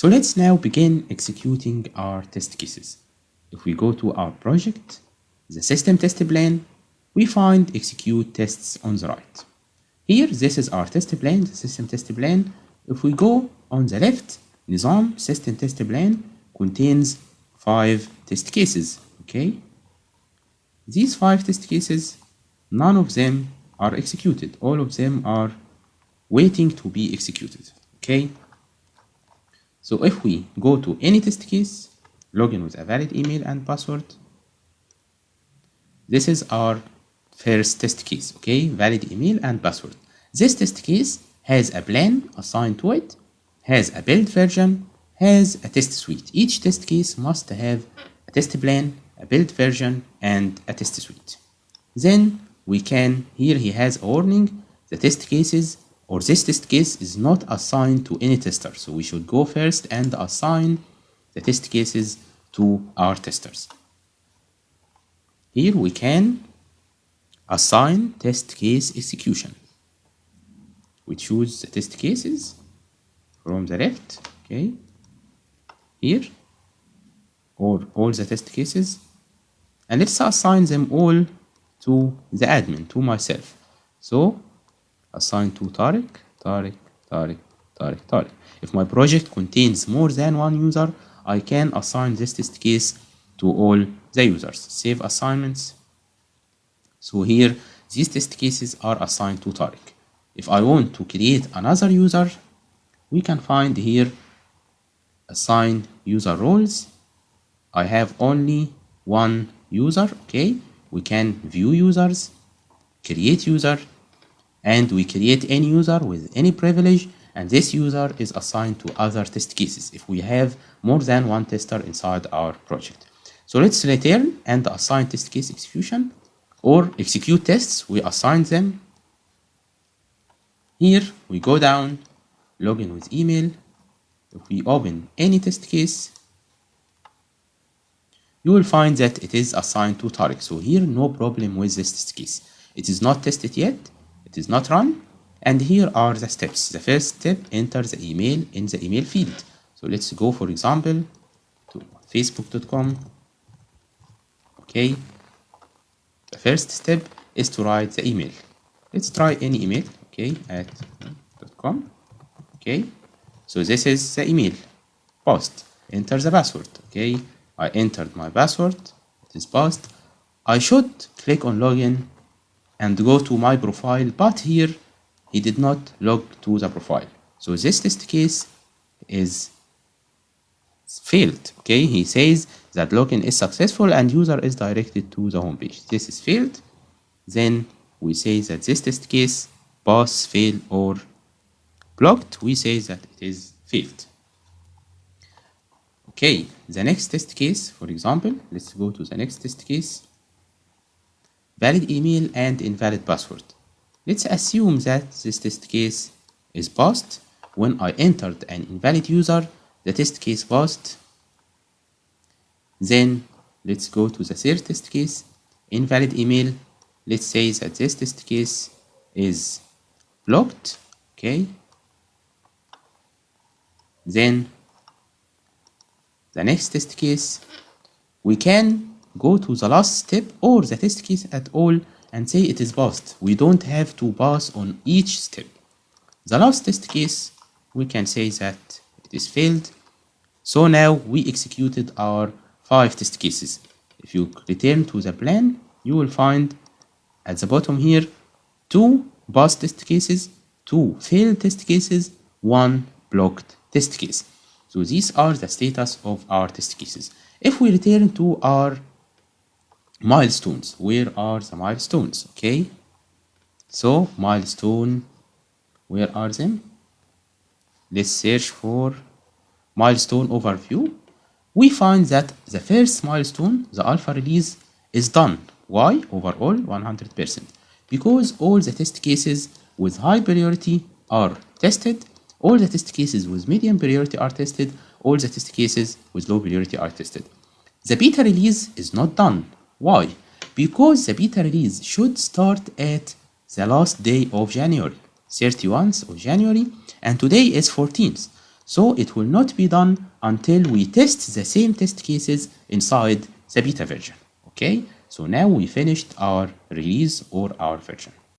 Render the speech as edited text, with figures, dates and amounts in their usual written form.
So let's now begin executing our test cases. If we go to our project, the system test plan, we find execute tests on the right. Here, this is our test plan, the system test plan. If we go on the left, Nizam system test plan contains 5 test cases, okay? These 5 test cases, none of them are executed. All of them are waiting to be executed, okay? So if we go to any test case, login with a valid email and password, this is our first test case, okay? Valid email and password. This test case has a plan assigned to it, has a build version, has a test suite. Each test case must have a test plan, a build version, and a test suite. Then we can, here he has a warning, the test cases or this test case is not assigned to any tester. So we should go first and assign the test cases to our testers. Here we can assign test case execution. We choose the test cases from the left, okay, here, or all the test cases, and let's assign them all to the admin, to myself. So assign to Tariq, Tariq, Tariq, Tariq, Tariq. If my project contains more than one user, I can assign this test case to all the users. Save assignments. So here, these test cases are assigned to Tariq. If I want to create another user, we can find here assign user roles. I have only one user, okay? We can view users, create user, and we create any user with any privilege, and this user is assigned to other test cases if we have more than one tester inside our project. So let's return and assign test case execution or execute tests. We assign them. Here we go down, login with email. If we open any test case, you will find that it is assigned to Tariq. So here, no problem with this test case. It is not tested yet. It is not run. And here are the steps. The first step, enter the email in the email field. So let's go, for example, to facebook.com. Okay. The first step is to write the email. Let's try any email. Okay, at .com. Okay. So this is the email. Post. Enter the password. Okay. I entered my password. It is passed. I should click on login and go to my profile, but here he did not log to the profile. So this test case is failed. Okay, he says that login is successful and user is directed to the home page. This is failed. Then we say that this test case pass, fail, or blocked. We say that it is failed. Okay, the next test case, for example, let's go to the next test case. Valid email and invalid password. Let's assume that this test case is passed. When I entered an invalid user, the test case passed. Then let's go to the third test case, invalid email. Let's say that this test case is blocked. Okay. Then the next test case, we can go to the last step or the test case at all and say it is passed. We don't have to pass on each step. The last test case, we can say that it is failed. So now we executed our 5 test cases. If you return to the plan, you will find at the bottom here 2 passed test cases, 2 failed test cases, 1 blocked test case. So these are the status of our test cases. If we return to our milestones, where are the milestones? Okay, so milestone, where are them? Let's search for milestone overview. We find that the first milestone, the alpha release, is done. Why? Overall 100%. Because all the test cases with high priority are tested, all the test cases with medium priority are tested, all the test cases with low priority are tested. The beta release is not done. Why? Because the beta release should start at the last day of January, 31st of January, and today is 14th. So it will not be done until we test the same test cases inside the beta version. Okay, so now we finished our release or our version.